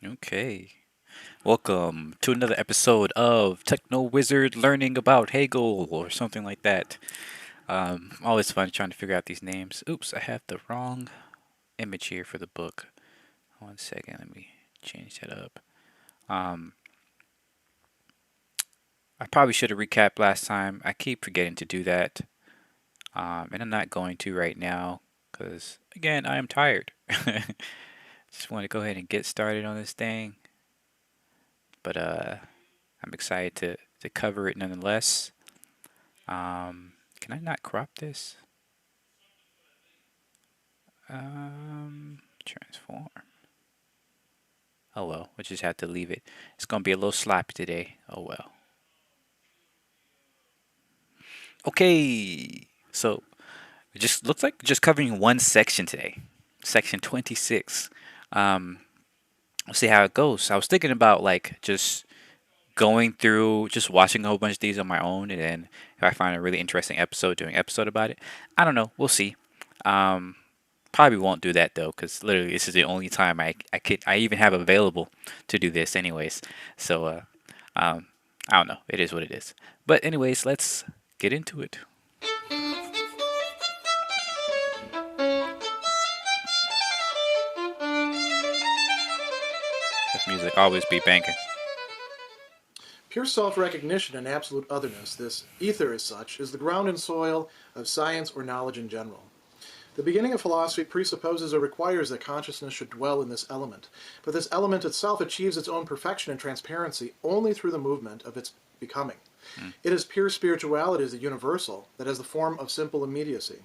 Okay. Welcome to another episode of Techno Wizard learning about Hegel or something like that. Always fun trying to figure out these names. Oops, I have the wrong image here for the book. One second, let me change that up. Um, I probably should have recapped last time. I keep forgetting to do that. And I'm not going to right now because, again, I am tired. Just want to go ahead and get started on this thing. But I'm excited to cover it nonetheless. Can I not crop this? Transform. Oh well, we'll just have to leave it. It's gonna be a little sloppy today. Oh well. Okay, so it just looks like just covering one section today, section 26. Um, we'll see how it goes. I was thinking about like just going through, just watching a whole bunch of these on my own, and then if I find a really interesting episode, doing an episode about it. I don't know. We'll see. Um, Probably won't do that though, because literally this is the only time I even have available to do this, anyways. So um, I don't know. It is what it is. But anyways, let's get into it. This music always be banging. Pure self-recognition and absolute otherness, this ether as such, is the ground and soil of science or knowledge in general. The beginning of philosophy presupposes or requires that consciousness should dwell in this element, but this element itself achieves its own perfection and transparency only through the movement of its becoming. Mm. It is pure spirituality as the universal that has the form of simple immediacy.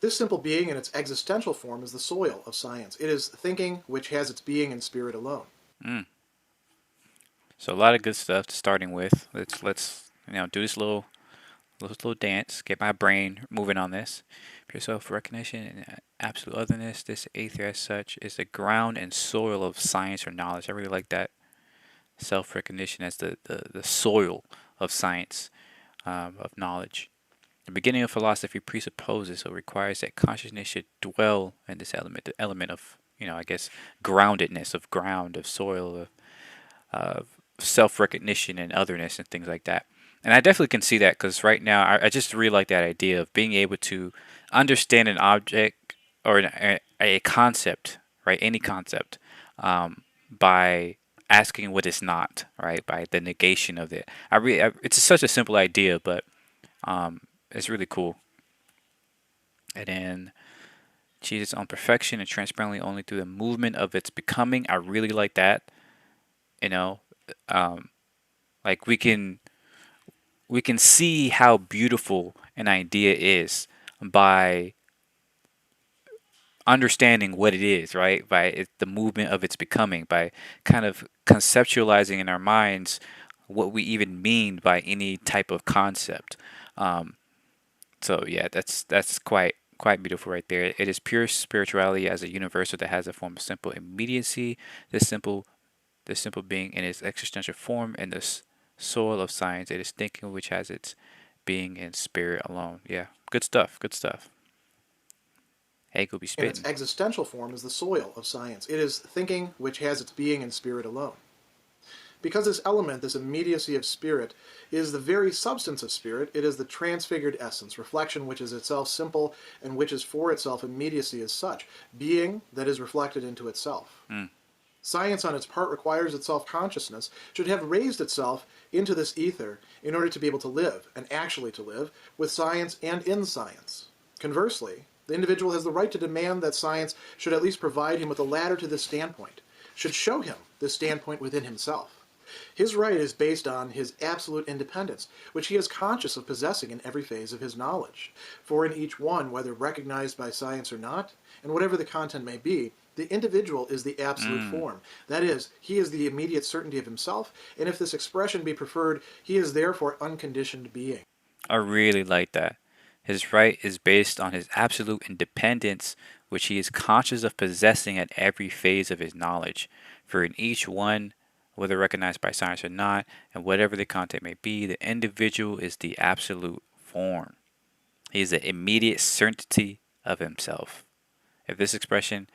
This simple being in its existential form is the soil of science. It is thinking which has its being in spirit alone. Mm. So a lot of good stuff starting with. Let's do this little dance. Get my brain moving on this. Pure self-recognition and absolute otherness. This ether as such is the ground and soil of science or knowledge. I really like that. Self-recognition as the soil of science, of knowledge. The beginning of philosophy presupposes or requires that consciousness should dwell in this element, the element of, I guess, groundedness, of ground, of soil, of self-recognition and otherness and things like that. And I definitely can see that because right now I just really like that idea of being able to understand an object or a concept, right? Any concept, by asking what it's not, right? By the negation of it. It's such a simple idea, but it's really cool. And then achieve its own perfection and transparently only through the movement of its becoming. I really like that. You know, um, like we can see how beautiful an idea is by understanding what it is, right? By the movement of its becoming, by kind of conceptualizing in our minds what we even mean by any type of concept. Um, so yeah, that's quite beautiful right there. It is pure spirituality as a universal that has a form of simple immediacy. This simple this simple being in its existential form and the soil of science. It is thinking which has its being in spirit alone. Yeah, good stuff. Good stuff. Hegel be In its spitting. existential form is the soil of science. It is thinking which has its being in spirit alone. Because this element, this immediacy of spirit, is the very substance of spirit, it is the transfigured essence, reflection which is itself simple and which is for itself immediacy as such, being that is reflected into itself. Mm, Science, on its part, requires that self consciousness should have raised itself into this ether in order to be able to live, and actually to live, with science and in science. Conversely, the individual has the right to demand that science should at least provide him with a ladder to this standpoint, should show him this standpoint within himself. His right is based on his absolute independence, which he is conscious of possessing in every phase of his knowledge. For in each one, whether recognized by science or not, and whatever the content may be, the individual is the absolute mm. form. That is, he is the immediate certainty of himself, and if this expression be preferred, he is therefore unconditioned being. I really like that. His right is based on his absolute independence, which he is conscious of possessing at every phase of his knowledge. For in each one, whether recognized by science or not, and whatever the content may be, the individual is the absolute form. He is the immediate certainty of himself. If this expression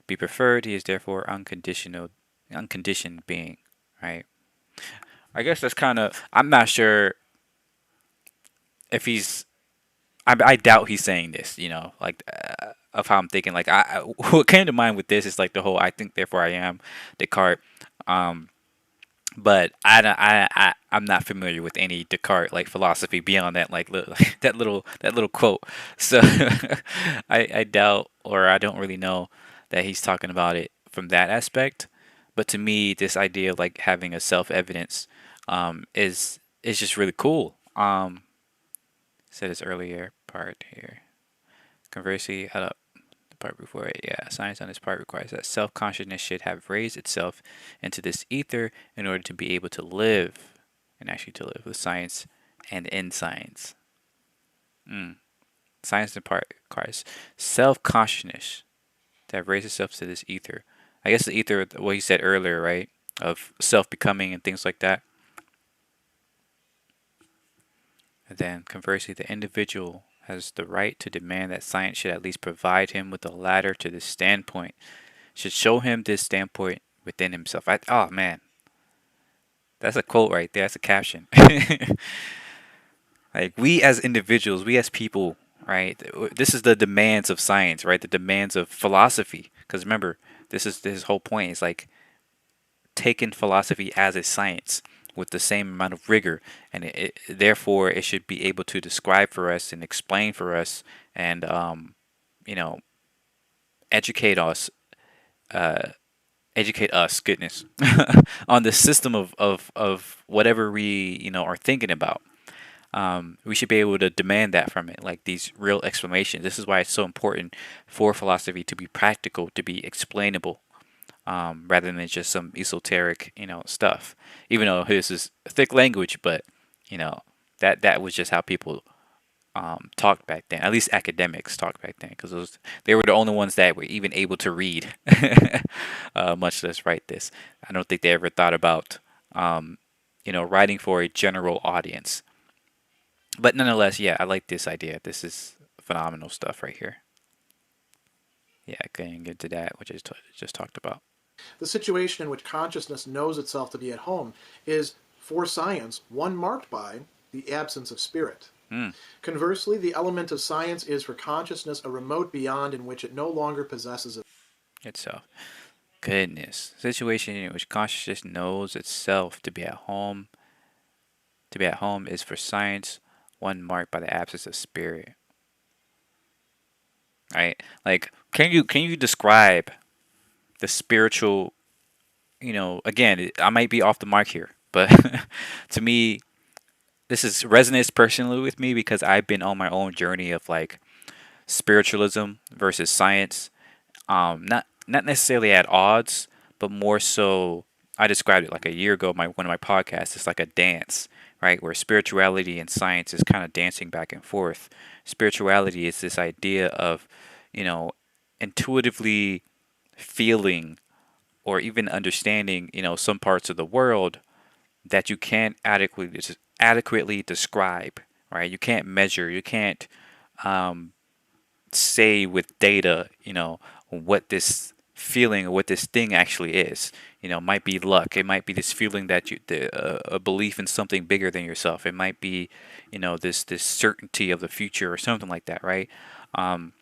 be preferred, he is therefore unconditional unconditioned being, right? I guess that's kind of. I'm not sure if he's. I doubt he's saying this. Like of how I'm thinking. Like what came to mind with this is like the whole "I think therefore I am" Descartes. Um, but I'm not familiar with any Descartes like philosophy beyond that like that little quote. So I doubt, or I don't really know that he's talking about it from that aspect. But to me, this idea of like having a self evidence is just really cool. Said this earlier part here. Conversely, the part before it, yeah, science on its part requires that self consciousness should have raised itself into this ether in order to be able to live, and actually to live with science and in science. Mm. Science in part requires self consciousness to have raised itself to this ether. I guess the ether, what you said earlier, right? Of self becoming and things like that. And then conversely, the individual has the right to demand that science should at least provide him with a ladder to this standpoint, should show him this standpoint within himself. Oh man, that's a quote right there. That's a caption. Like we as individuals, we as people, right? This is the demands of science, right? The demands of philosophy. Because remember, this is this whole point. Is like taking philosophy as a science with the same amount of rigor, and therefore it should be able to describe for us and explain for us, and you know, educate us. Uh, Educate us, goodness, on the system of whatever we are thinking about. We should be able to demand that from it, like these real explanations. This is why it's so important for philosophy to be practical, to be explainable, rather than just some esoteric, stuff. Even though this is thick language, but you know that was just how people talked back then. At least academics talked back then, because they were the only ones that were even able to read, much less write this. I don't think they ever thought about, writing for a general audience. But nonetheless, yeah, I like this idea. This is phenomenal stuff right here. Yeah, I couldn't get to that, which I just talked about. The situation in which consciousness knows itself to be at home is, for science, one marked by the absence of spirit. Mm, Conversely, the element of science is for consciousness a remote beyond in which it no longer possesses it. itself. Goodness. Situation in which consciousness knows itself to be at home is for science one marked by the absence of spirit. Right? Like, can you describe the spiritual? Again, I might be off the mark here, but to me, this is resonates personally with me because I've been on my own journey of like spiritualism versus science. Not necessarily at odds, but more so. I described it like a year ago. My one of my podcasts. It's like a dance, right? Where spirituality and science is kind of dancing back and forth. Spirituality is this idea of, you know, intuitively feeling or even understanding, some parts of the world that you can't adequately describe, right? You can't measure. You can't um, say with data, what this feeling or what this thing actually is. Might be luck. It might be this feeling that a belief in something bigger than yourself. It might be, this certainty of the future or something like that, right? Um,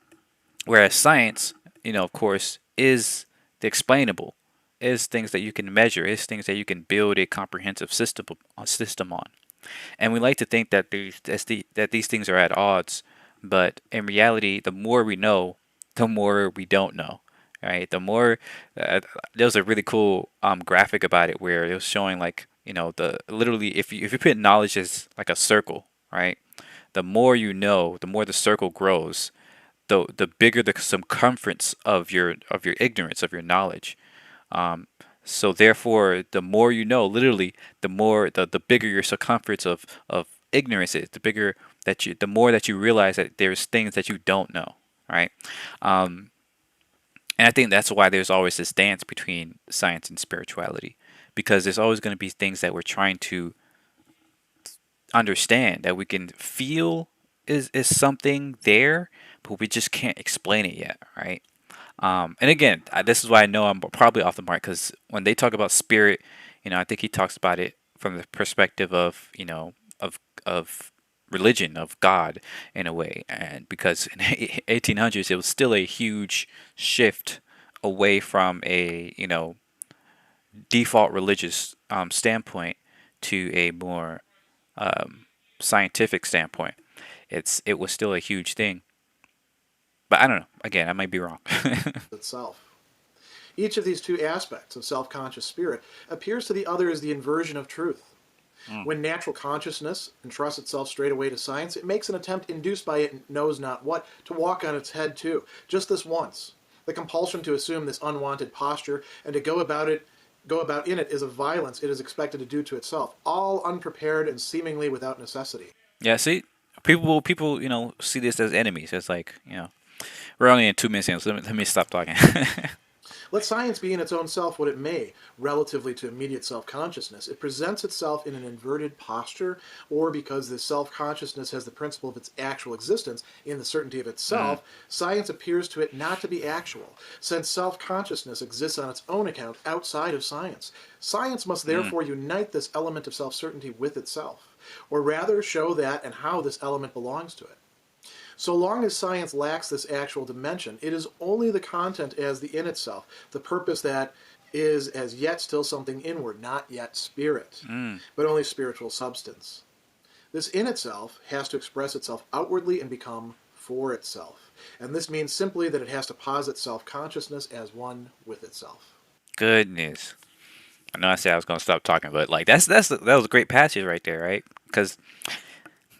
Whereas science, of course, is the explainable, is things that you can measure, is things that you can build a comprehensive system on. And we like to think that that these things are at odds, but in reality, the more we know, the more we don't know. Right? The more there was a really cool graphic about it where it was showing like the literally if you put knowledge as like a circle, right? The more you know, the more the circle grows. The bigger the circumference of your ignorance of your knowledge. Um, so therefore, the more you know, literally, the bigger your circumference of ignorance is. The more that you realize that there's things that you don't know, right? Um, and I think that's why there's always this dance between science and spirituality, because there's always going to be things that we're trying to understand that we can feel is something there, but we just can't explain it yet, right? And again, this is why I know I'm probably off the mark because when they talk about spirit, I think he talks about it from the perspective of, of of religion, of God in a way. And because in 1800s, it was still a huge shift away from a, default religious standpoint to a more scientific standpoint. It was still a huge thing, but I don't know. Again, I might be wrong. Itself. Each of these two aspects of self-conscious spirit appears to the other as the inversion of truth. Mm. When natural consciousness entrusts itself straight away to science, it makes an attempt induced by it knows not what to walk on its head too, just this once. The compulsion to assume this unwanted posture and to go about in it is a violence it is expected to do to itself, all unprepared and seemingly without necessity. Yeah, see, people see this as enemies. It's like we're only in 2 minutes in, so let me stop talking. Let science be in its own self what it may, relatively to immediate self-consciousness. It presents itself in an inverted posture, or because this self-consciousness has the principle of its actual existence in the certainty of Mm, itself, science appears to it not to be actual, since self-consciousness exists on its own account outside of science. Science must mm. therefore unite this element of self-certainty with itself, or rather show that and how this element belongs to it. So long as science lacks this actual dimension, it is only the content as the in itself, the purpose that is as yet still something inward, not yet spirit, Mm. but only spiritual substance. This in itself has to express itself outwardly and become for itself. And this means simply that it has to posit self-consciousness as one with itself. Goodness, I know I said I was gonna stop talking, but like that was a great passage right there, right? Because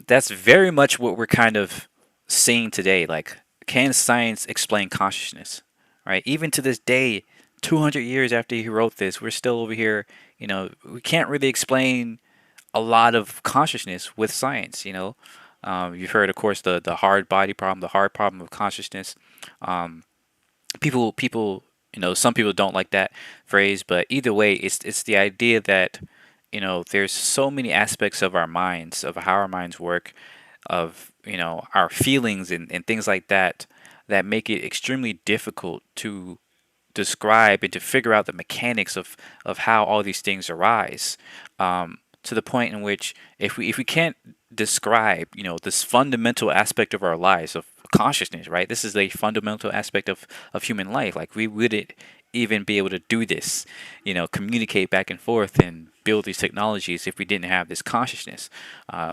that's very much what we're kind of seeing today. Like, can science explain consciousness? Right? Even to this day, 200 years after he wrote this, we're still over here. We can't really explain a lot of consciousness with science. You've heard, of course, the hard body problem, the hard problem of consciousness. Um, people, some people don't like that phrase, but either way, it's the idea that there's so many aspects of our minds, of how our minds work, of our feelings and things like that, that make it extremely difficult to describe and to figure out the mechanics of how all these things arise, to the point in which if we can't describe this fundamental aspect of our lives, of consciousness, right? This is a fundamental aspect of human life. Like, we wouldn't even be able to do this, communicate back and forth and build these technologies if we didn't have this consciousness,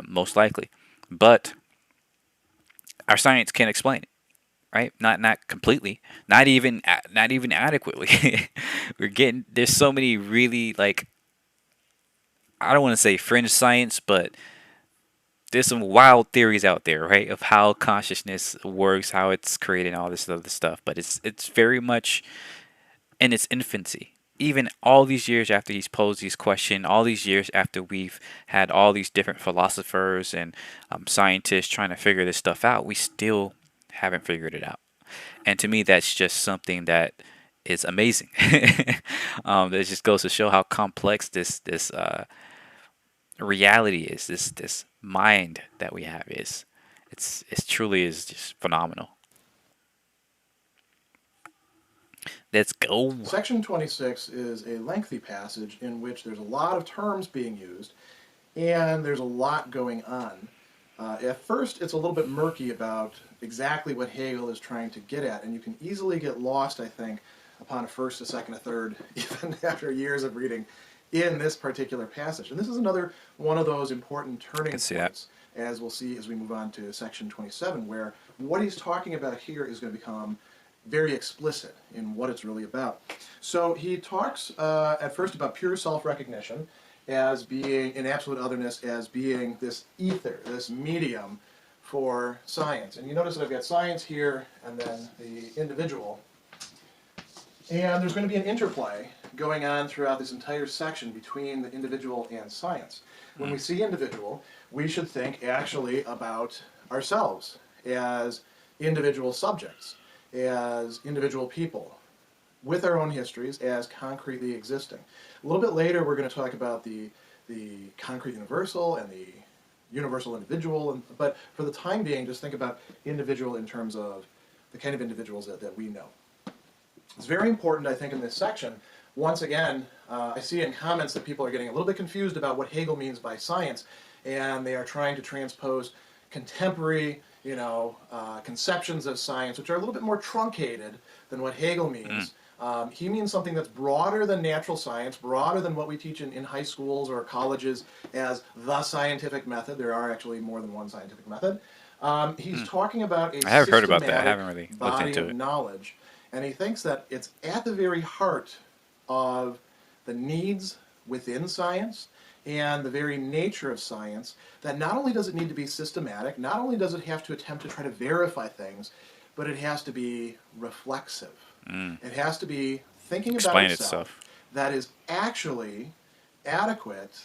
most likely. But our science can't explain it, right? Not completely, not even adequately. There's so many really, like, I don't want to say fringe science, but there's some wild theories out there, right, of how consciousness works, how it's created, and all this other stuff. But it's very much in its infancy. Even all these years after he's posed these questions, all these years after we've had all these different philosophers and scientists trying to figure this stuff out, we still haven't figured it out. And to me, that's just something that is amazing. That just goes to show how complex this reality is. This mind that we have is. It truly is just phenomenal. Let's go. Section 26 is a lengthy passage in which there's a lot of terms being used and there's a lot going on. At first, it's a little bit murky about exactly what Hegel is trying to get at, and you can easily get lost, I think, upon a first, a second, a third, even after years of reading in this particular passage. And this is another one of those important I can turning see that. points, as we'll see as we move on to section 27, where what he's talking about here is going to become very explicit in what it's really about. So he talks at first about pure self-recognition as being, in absolute otherness, as being this ether, this medium for science. And you notice that I've got science here and then the individual. And there's going to be an interplay going on throughout this entire section between the individual and science. When Mm. we see individual, we should think actually about ourselves as individual subjects, as individual people, with our own histories as concretely existing. A little bit later, we're going to talk about the concrete universal and the universal individual, but for the time being, just think about individual in terms of the kind of individuals that we know. It's very important, I think, in this section. Once again, I see in comments that people are getting a little bit confused about what Hegel means by science, and they are trying to transpose contemporary, conceptions of science, which are a little bit more truncated than what Hegel Mm. means. He means something that's broader than natural science, broader than what we teach in high schools or colleges as the scientific method. There are actually more than one scientific method. He's Mm. talking about a I have heard about that. I systematic haven't really looked body into of it. knowledge, and he thinks that it's at the very heart of the needs within science and the very nature of science that not only does it need to be systematic, not only does it have to attempt to try to verify things, but it has to be reflexive. Mm. It has to be thinking about Explain itself itself. that is actually adequate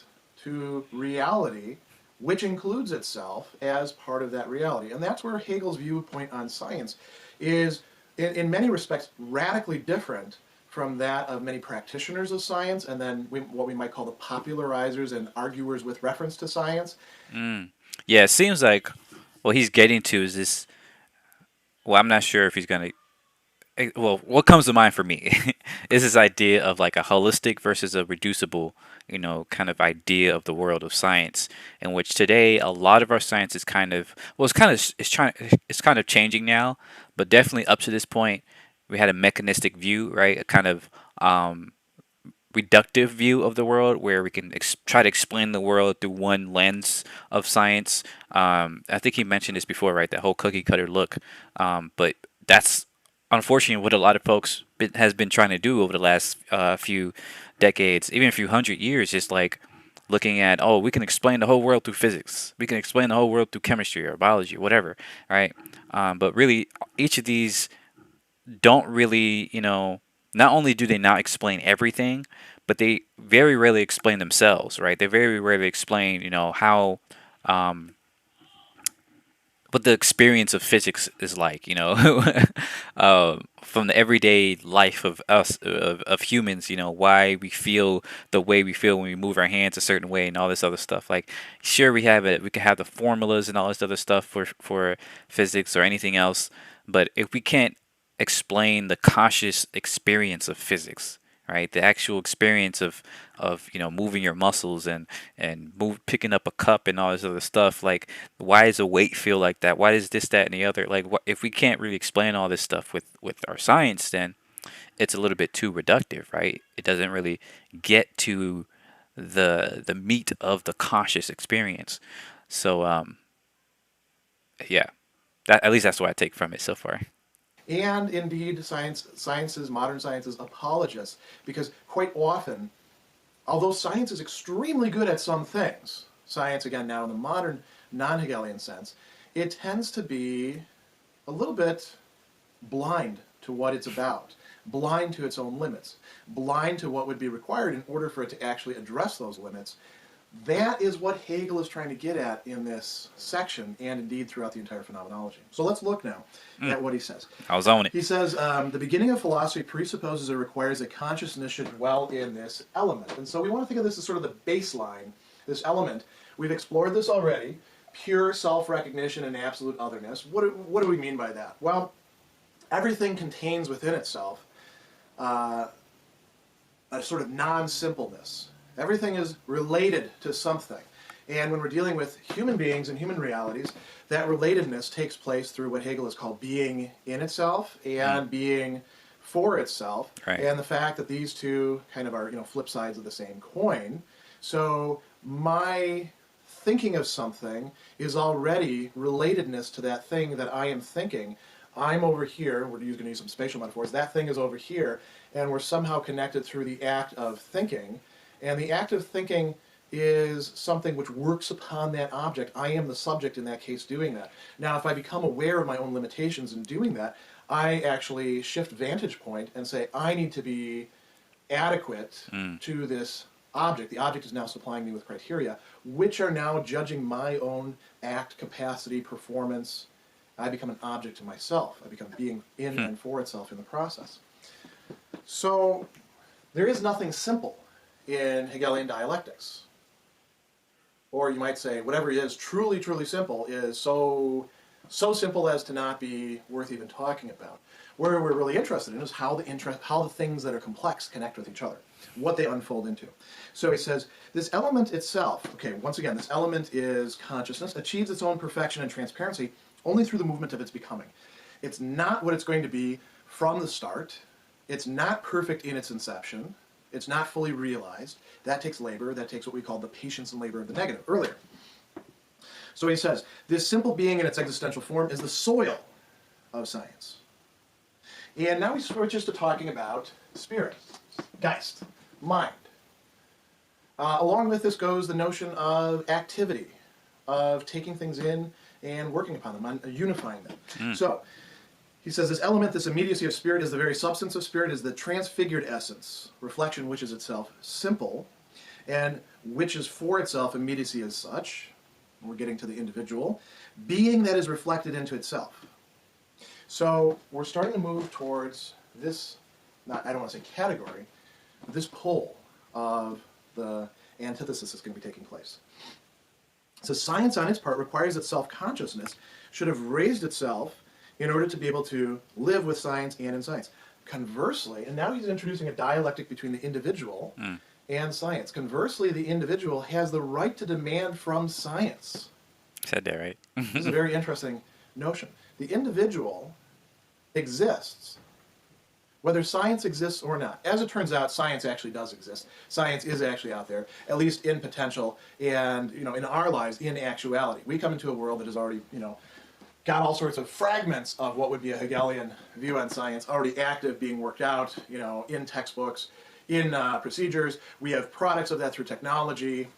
to reality, which includes itself as part of that reality. And that's where Hegel's viewpoint on science is, in many respects, radically different from that of many practitioners of science, and then what we might call the popularizers and arguers with reference to science. Mm. Yeah, it seems like what he's getting to is this. Well, I'm not sure if he's gonna. Well, what comes to mind for me is this idea of like a holistic versus a reducible, kind of idea of the world of science, in which today a lot of our science is kind of well, it's kind of changing now, but definitely up to this point, we had a mechanistic view, right? A kind of um, reductive view of the world where we can try to explain the world through one lens of science. I think he mentioned this before, right? That whole cookie cutter look. But that's unfortunately what a lot of folks has been trying to do over the last few decades, even a few hundred years. Just like looking at, oh, we can explain the whole world through physics. We can explain the whole world through chemistry or biology, whatever, right? But really, each of these don't really, not only do they not explain everything, but they very rarely explain themselves, right? They very rarely explain, how, um, what the experience of physics is like, from the everyday life of us, of humans, why we feel the way we feel when we move our hands a certain way and all this other stuff. Like, sure, we can have the formulas and all this other stuff for physics or anything else, but if we can't explain the conscious experience of physics, right? The actual experience of moving your muscles and picking up a cup and all this other stuff. Like, why does a weight feel like that? Why is this, that, and the other? Like, if we can't really explain all this stuff with our science, then it's a little bit too reductive, right? It doesn't really get to the meat of the conscious experience. So yeah, at least that's what I take from it so far. And indeed, modern science's apologists, because quite often, although science is extremely good at some things, science, again, now in the modern non-Hegelian sense, it tends to be a little bit blind to what it's about, blind to its own limits, blind to what would be required in order for it to actually address those limits. That is what Hegel is trying to get at in this section, and indeed throughout the entire phenomenology. So let's look now Mm, at what he says. I was on it. He says, the beginning of philosophy presupposes or requires that consciousness should dwell in this element. And so we want to think of this as sort of the baseline, this element. We've explored this already, pure self-recognition and absolute otherness. What do we mean by that? Well, everything contains within itself uh, a sort of non-simpleness. Everything is related to something. And when we're dealing with human beings and human realities, that relatedness takes place through what Hegel has called being in itself Mm, and being for itself, right. and the fact that these two kind of are flip sides of the same coin. So my thinking of something is already relatedness to that thing that I am thinking. I'm over here, we're going to use some spatial metaphors, that thing is over here, and we're somehow connected through the act of thinking. And the act of thinking is something which works upon that object. I am the subject in that case doing that. Now, if I become aware of my own limitations in doing that, I actually shift vantage point and say, I need to be adequate Mm, to this object. The object is now supplying me with criteria, which are now judging my own act, capacity, performance. I become an object to myself. I become being in hmm, and for itself in the process. So there is nothing simple in Hegelian dialectics. Or you might say, whatever is truly, truly simple is so So simple as to not be worth even talking about. Where we're really interested in is how the things that are complex connect with each other, what they unfold into. So he says, this element itself, okay, once again, this element is consciousness, achieves its own perfection and transparency only through the movement of its becoming. It's not what it's going to be from the start. It's not perfect in its inception. It's not fully realized. That takes labor. That takes what we call the patience and labor of the negative earlier. So he says, this simple being in its existential form is the soil of science. And now he switches to talking about spirit, Geist, mind. Along with this goes the notion of activity, of taking things in and working upon them, and unifying them. So he says this element, this immediacy of spirit, is the very substance of spirit, is the transfigured essence, reflection which is itself simple, and which is for itself immediacy as such. We're getting to the individual, being that is reflected into itself. So we're starting to move towards this, I don't want to say category, but this pole of the antithesis that's going to be taking place. So science on its part requires that self-consciousness should have raised itself in order to be able to live with science and in science. Conversely, and now he's introducing a dialectic between the individual and science. Conversely, the individual has the right to demand from science. Said that right. This is a very interesting notion. The individual exists, whether science exists or not. As it turns out, science actually does exist. Science is actually out there, at least in potential, and in our lives, in actuality. We come into a world that is already, got all sorts of fragments of what would be a Hegelian view on science already active, being worked out, in textbooks, in procedures. We have products of that through technology.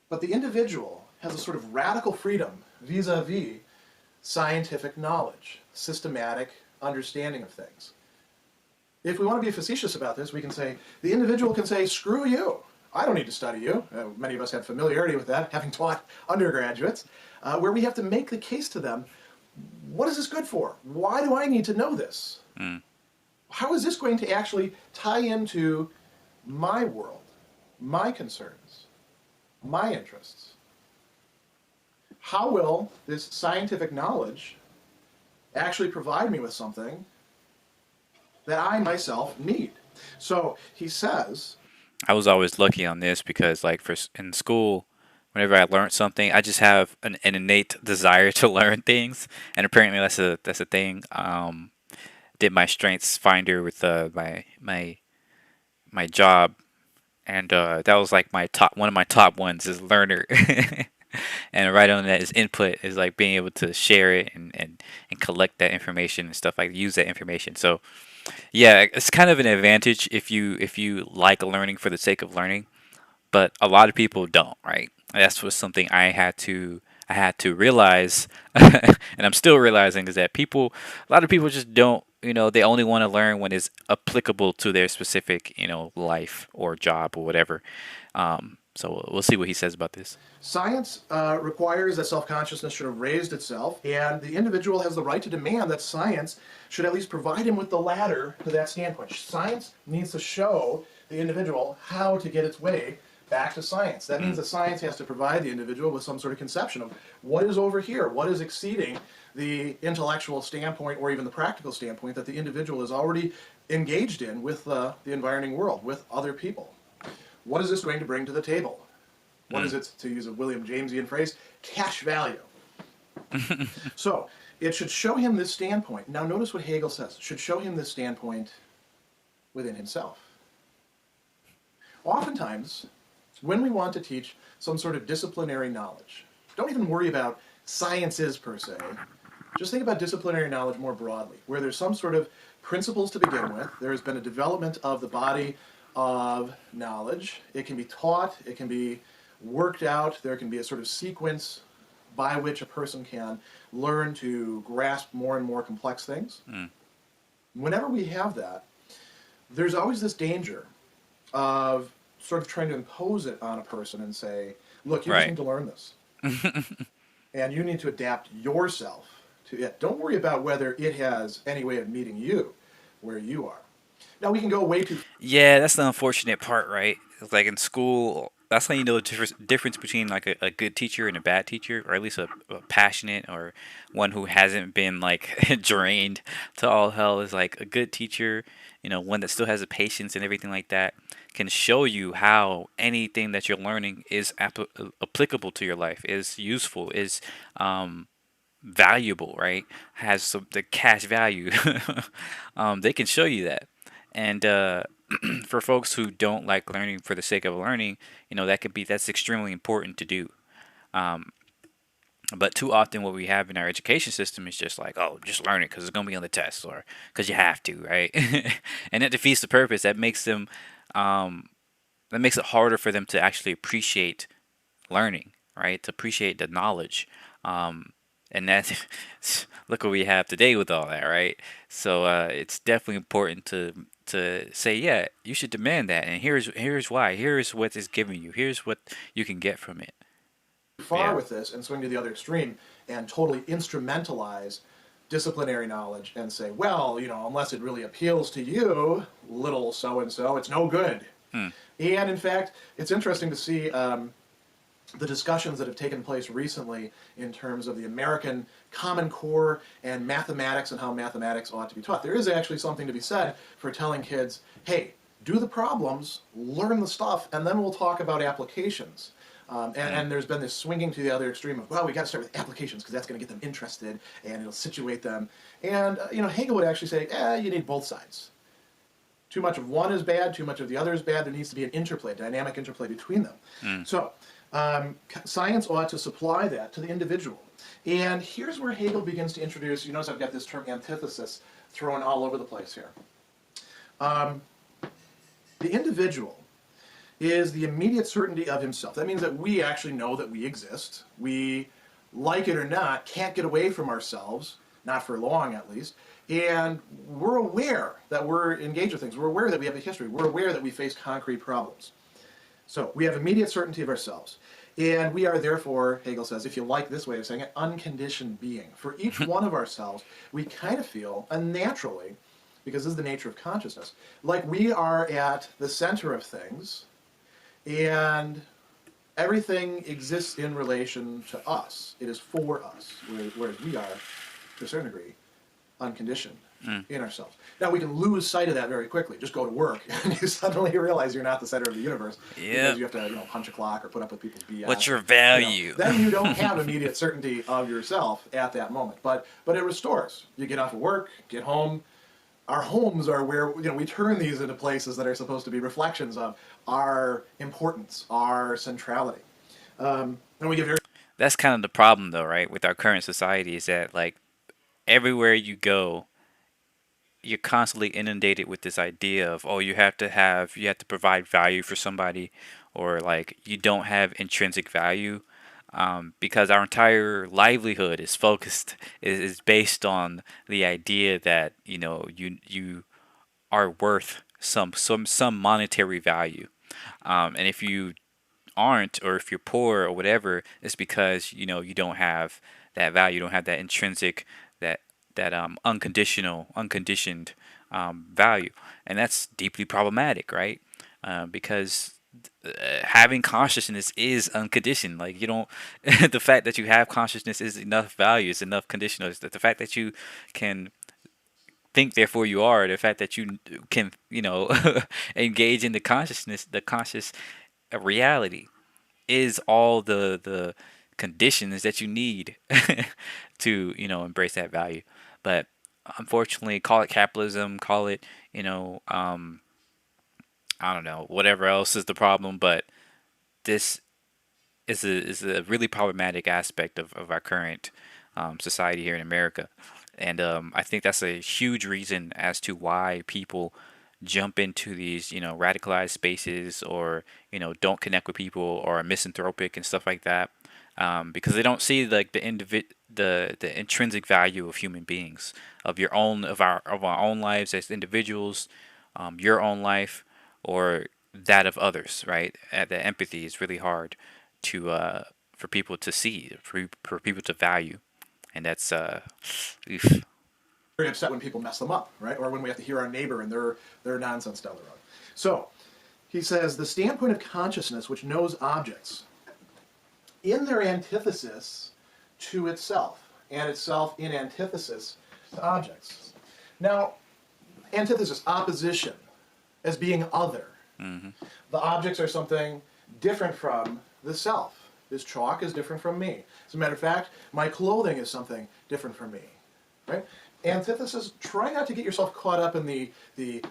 But the individual has a sort of radical freedom vis-a-vis scientific knowledge, systematic understanding of things. If we want to be facetious about this, we can say, the individual can say, screw you. I don't need to study you. Many of us have familiarity with that, having taught undergraduates, where we have to make the case to them, what is this good for? Why do I need to know this? How is this going to actually tie into my world, my concerns, my interests? How will this scientific knowledge actually provide me with something that I myself need? So he says, I was always lucky on this because, like, in school, whenever I learned something, I just have an innate desire to learn things, and apparently that's a thing. Did my strengths finder with my job, and that was like my top one of my top ones is learner. And right on that is input is like being able to share it and collect that information and stuff like use that information. So yeah, it's kind of an advantage if you like learning for the sake of learning, but a lot of people don't, right? That's was something I had to realize, and I'm still realizing is that a lot of people just don't, they only want to learn when it's applicable to their specific, life or job or whatever. So we'll see what he says about this. science requires that self-consciousness should have raised itself, and the individual has the right to demand that science should at least provide him with the ladder to that standpoint. Science needs to show the individual how to get its way back to science. That means that science has to provide the individual with some sort of conception of what is over here, what is exceeding the intellectual standpoint or even the practical standpoint that the individual is already engaged in with the environing world, with other people. What is this going to bring to the table? What is it, to use a William Jamesian phrase, cash value? So it should show him this standpoint. Now notice what Hegel says. It should show him this standpoint within himself. Oftentimes, when we want to teach some sort of disciplinary knowledge, don't even worry about sciences per se. Just think about disciplinary knowledge more broadly, where there's some sort of principles to begin with. There has been a development of the body of knowledge. It can be taught, it can be worked out, there can be a sort of sequence by which a person can learn to grasp more and more complex things. Whenever we have that, there's always this danger of sort of trying to impose it on a person and say, look, you just Right. need to learn this. And you need to adapt yourself to it. Don't worry about whether it has any way of meeting you where you are. Now, we can go way too. Yeah, that's the unfortunate part, right? It's like in school, that's how you know the difference between like a good teacher and a bad teacher, or at least a passionate or one who hasn't been like drained to all hell. Is like a good teacher, one that still has the patience and everything like that, can show you how anything that you're learning is applicable to your life, is useful, is valuable, right? Has some the cash value. They can show you that, and for folks who don't like learning for the sake of learning, that's extremely important to do. Um, but too often, what we have in our education system is just like, oh, just learn it because it's gonna be on the test or because you have to, right? And that defeats the purpose. Um, that makes it harder for them to actually appreciate learning, right? To appreciate the knowledge. Um, and that look what we have today with all that, right? So it's definitely important to say, yeah, you should demand that, and here's why. Here's what it's giving you. Here's what you can get from it. Far Yeah. with this and swing to the other extreme and totally instrumentalize disciplinary knowledge and say, well, unless it really appeals to you, little so and so, it's no good. Hmm. And in fact, it's interesting to see the discussions that have taken place recently in terms of the American Common Core and mathematics and how mathematics ought to be taught. There is actually something to be said for telling kids, hey, do the problems, learn the stuff, and then we'll talk about applications. Hmm. And there's been this swinging to the other extreme of, well, we got to start with applications because that's going to get them interested and it'll situate them. And Hegel would actually say, you need both sides. Too much of one is bad, too much of the other is bad. There needs to be an interplay, dynamic interplay between them. Hmm. So science ought to supply that to the individual. And here's where Hegel begins to introduce, you notice I've got this term antithesis thrown all over the place here. Um, the individual is the immediate certainty of himself. That means that we actually know that we exist. We, like it or not, can't get away from ourselves, not for long at least. And we're aware that we're engaged with things. We're aware that we have a history. We're aware that we face concrete problems. So we have immediate certainty of ourselves. And we are therefore, Hegel says, if you like this way of saying it, unconditioned being. For each one of ourselves, we kind of feel unnaturally, because this is the nature of consciousness, like we are at the center of things and everything exists in relation to us. It is for us, whereas we are, to a certain degree, unconditioned Hmm. in ourselves. Now, we can lose sight of that very quickly. Just go to work, and you suddenly realize you're not the center of the universe because Yep. you have to, punch a clock or put up with people's What's BS. your And, value? then you don't have immediate certainty of yourself at that moment. But it restores. You get off of work, get home. Our homes are where we turn these into places that are supposed to be reflections of our importance, our centrality. And we get very That's kind of the problem, though, right? With our current society, is that like everywhere you go, you're constantly inundated with this idea of, oh, you have to provide value for somebody, or like you don't have intrinsic value, because our entire livelihood is focused is based on the idea that you are worth some monetary value, and if you aren't, or if you're poor or whatever, it's because you don't have that value, you don't have that intrinsic, that unconditioned value, and that's deeply problematic, right? Because having consciousness is unconditioned. Like you don't, the fact that you have consciousness is enough value, is enough conditional. It's that the fact that you can think, therefore you are. The fact that you can, engage in the conscious reality is all the conditions that you need to embrace that value. But unfortunately, call it capitalism, call it you know I don't know, whatever else is the problem, but this is a really problematic aspect of our current society here in America. And I think that's a huge reason as to why people jump into these, radicalized spaces, or, don't connect with people, or are misanthropic and stuff like that, because they don't see like the intrinsic value of human beings, of our own lives as individuals, your own life, or that of others, right? The empathy is really hard to for people to see, for people to value, and that's oof. upset when people mess them up, right? Or when we have to hear our neighbor and their nonsense down the road. So He says the standpoint of consciousness which knows objects in their antithesis to itself, and itself in antithesis to objects. Now, antithesis, opposition, as being other. Mm-hmm. The objects are something different from the self. This chalk is different from me. As a matter of fact, my clothing is something different from me. Right? Antithesis, try not to get yourself caught up in the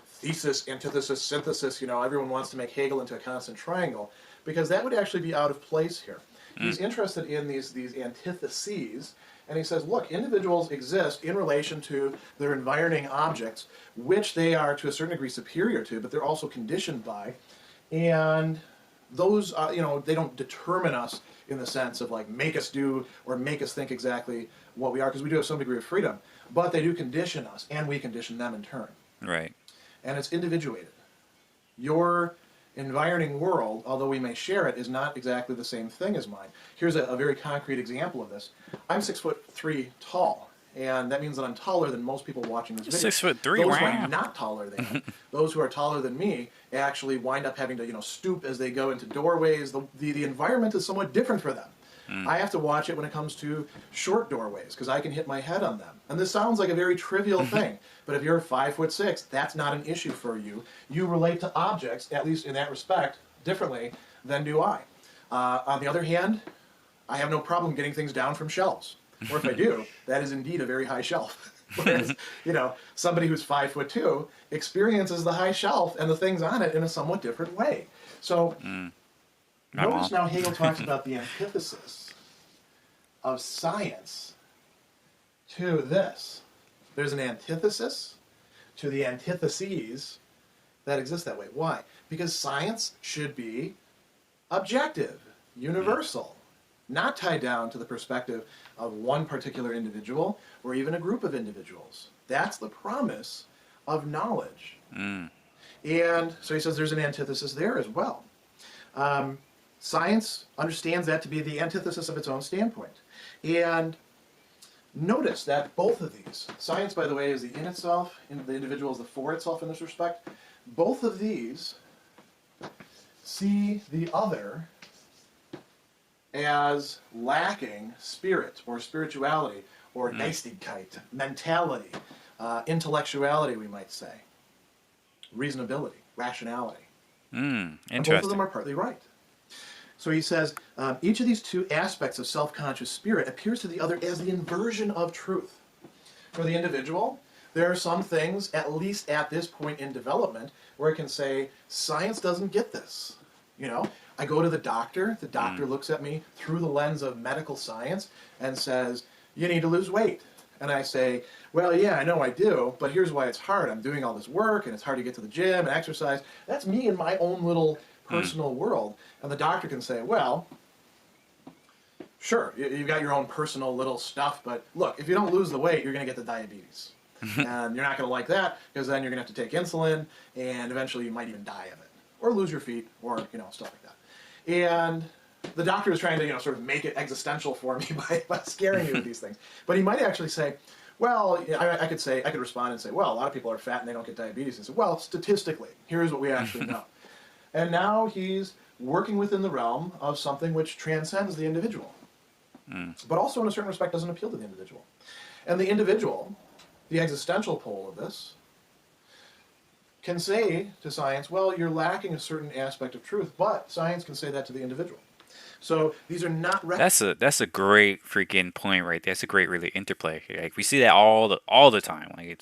thesis, antithesis, synthesis. Everyone wants to make Hegel into a constant triangle, because that would actually be out of place here. He's interested in these antitheses, and he says, look, individuals exist in relation to their environing objects, which they are to a certain degree superior to, but they're also conditioned by. And those, they don't determine us in the sense of like make us do or make us think exactly what we are, because we do have some degree of freedom, but they do condition us, and we condition them in turn. Right. And it's individuated. Your environing world, although we may share it, is not exactly the same thing as mine. Here's a very concrete example of this. I'm 6'3" tall, and that means that I'm taller than most people watching this video. 6'3", Those who wow. are not taller than, those who are taller than me, actually wind up having to stoop as they go into doorways. The environment is somewhat different for them. I have to watch it when it comes to short doorways, because I can hit my head on them. And this sounds like a very trivial thing, but if you're 5'6", that's not an issue for you. You relate to objects, at least in that respect, differently than do I. On the other hand, I have no problem getting things down from shelves. Or if I do, that is indeed a very high shelf. Whereas, somebody who's 5'2" experiences the high shelf and the things on it in a somewhat different way. So notice now Hegel talks about the antithesis of science to this. There's an antithesis to the antitheses that exist that way. Why? Because science should be objective, universal, not tied down to the perspective of one particular individual or even a group of individuals. That's the promise of knowledge. And so he says there's an antithesis there as well. Science understands that to be the antithesis of its own standpoint. And notice that both of these, science, by the way, is the in itself, and the individual is the for itself in this respect. Both of these see the other as lacking spirit or spirituality or Geistigkeit, mentality, intellectuality, we might say, reasonability, rationality. And both of them are partly right. So he says, each of these two aspects of self-conscious spirit appears to the other as the inversion of truth. For the individual, there are some things, at least at this point in development, where it can say, science doesn't get this. I go to the doctor looks at me through the lens of medical science and says, you need to lose weight. And I say, well, yeah, I know I do, but here's why it's hard. I'm doing all this work, and it's hard to get to the gym and exercise. That's me in my own little personal world. And the doctor can say, well, sure, you've got your own personal little stuff, but look, if you don't lose the weight, you're going to get the diabetes. And you're not going to like that, because then you're going to have to take insulin, and eventually you might even die of it. Or lose your feet, or, stuff like that. And the doctor is trying to, sort of make it existential for me by scaring me with these things. But he might actually say, well, I could respond and say, well, a lot of people are fat and they don't get diabetes. And say, well, statistically, here's what we actually know. And now he's working within the realm of something which transcends the individual, but also in a certain respect doesn't appeal to the individual. And the individual, the existential pole of this, can say to science, well, you're lacking a certain aspect of truth, but science can say that to the individual. So these are not That's a great freaking point right there. That's a great really interplay. Like we see that all the time. Like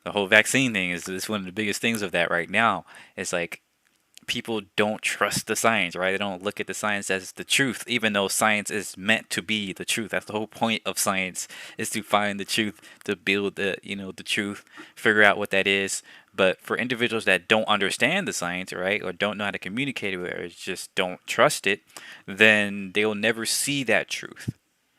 the whole vaccine thing is one of the biggest things of that right now. It's like people don't trust the science, right? They don't look at the science as the truth, even though science is meant to be the truth. That's the whole point of science, is to find the truth, to build the truth, figure out what that is. But for individuals that don't understand the science, right, or don't know how to communicate with it, or just don't trust it, then they'll never see that truth,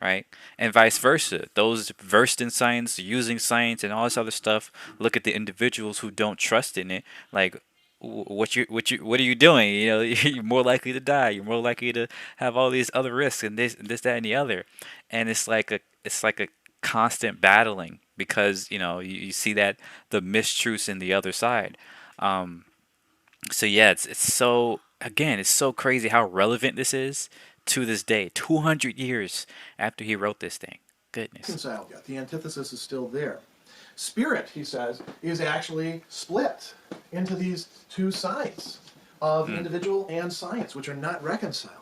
right? And vice versa. Those versed in science, using science, and all this other stuff, look at the individuals who don't trust in it, like, what are you doing? You're more likely to die. You're more likely to have all these other risks and this, that, and the other. And it's like a constant battling, because you see that the mistruths in the other side. So yeah, it's so again, it's so crazy how relevant this is to this day, 200 years after he wrote this thing. Goodness. Reconciled yet. The antithesis is still there. Spirit, he says, is actually split into these two sides of Mm, individual and science, which are not reconciled.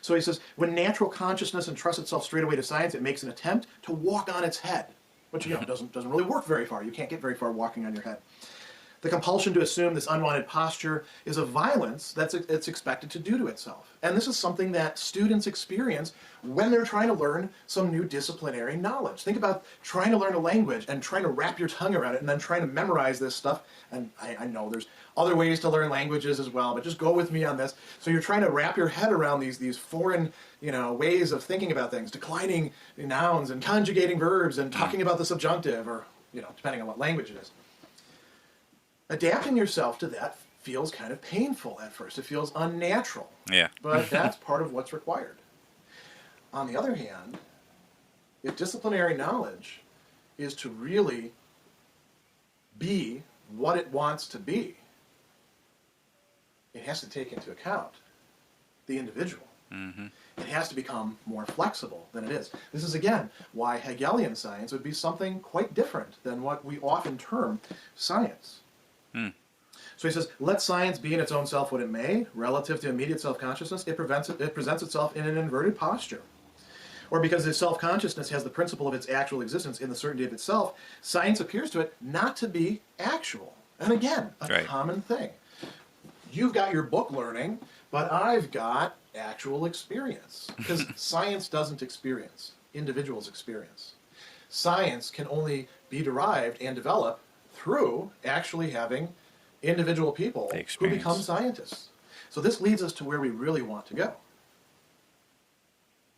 So he says, when natural consciousness entrusts itself straight away to science, it makes an attempt to walk on its head, which doesn't really work very far. You can't get very far walking on your head. The compulsion to assume this unwanted posture is a violence that's it's expected to do to itself. And this is something that students experience when they're trying to learn some new disciplinary knowledge. Think about trying to learn a language and trying to wrap your tongue around it and then trying to memorize this stuff. And I know there's other ways to learn languages as well, but just go with me on this. So you're trying to wrap your head around these foreign, ways of thinking about things, declining nouns and conjugating verbs and mm, talking about the subjunctive, or depending on what language it is. Adapting yourself to that feels kind of painful at first. It feels unnatural, yeah. but that's part of what's required. On the other hand, if disciplinary knowledge is to really be what it wants to be, it has to take into account the individual. Hmm. It has to become more flexible than it is. This is, again, why Hegelian science would be something quite different than what we often term science. Mm, So he says, let science be in its own self what it may, relative to immediate self-consciousness, it presents itself in an inverted posture. Or because its self-consciousness has the principle of its actual existence in the certainty of itself, science appears to it not to be actual. And again, a right. common thing. You've got your book learning, but I've got actual experience. Because science doesn't experience, individuals experience. Science can only be derived and developed through actually having individual The people who become experience. scientists. So this leads us to where we really want to go.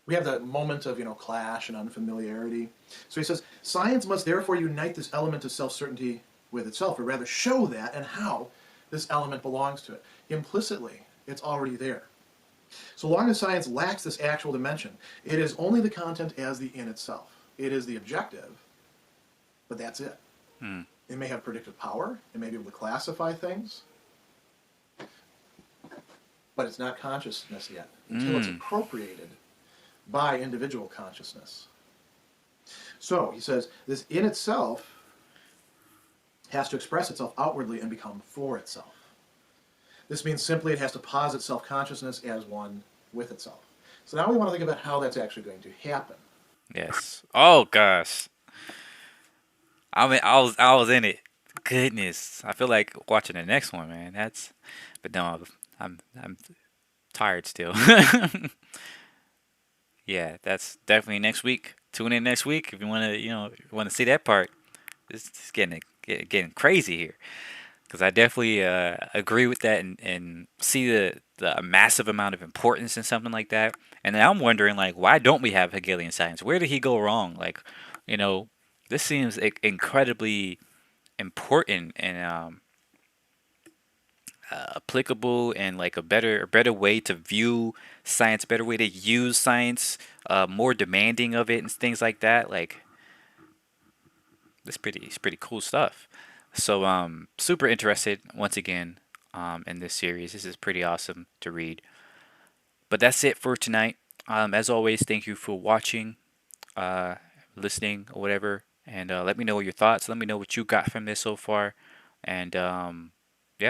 We have that moment of clash and unfamiliarity. So he says, science must therefore unite this element of self-certainty with itself, or rather show that and how this element belongs to it. Implicitly, it's already there. So long as science lacks this actual dimension, it is only the content as the in itself. It is the objective, but that's it. Mm, It may have predictive power, it may be able to classify things, but it's not consciousness yet until it's mm. appropriated by individual consciousness. So he says this in itself has to express itself outwardly and become for itself. This means simply it has to posit self-consciousness as one with itself. So now we want to think about how that's actually going to happen. Yes. Oh gosh. I was in it. Goodness. I feel like watching the next one, man. That's but no, I'm tired still. Yeah, that's definitely next week. Tune in next week if you want to, want to see that part. It's getting crazy here because I definitely agree with that and see the massive amount of importance in something like that. And then I'm wondering like why don't we have Hegelian science? Where did he go wrong? Like, you know, this seems incredibly important and applicable and like a better way to view science, better way to use science, more demanding of it and things like that. Like it's pretty cool stuff. So super interested once again in this series. This is pretty awesome to read. But that's it for tonight. As always, thank you for watching, uh, listening, or whatever. And let me know your thoughts. Let me know what you got from this so far. And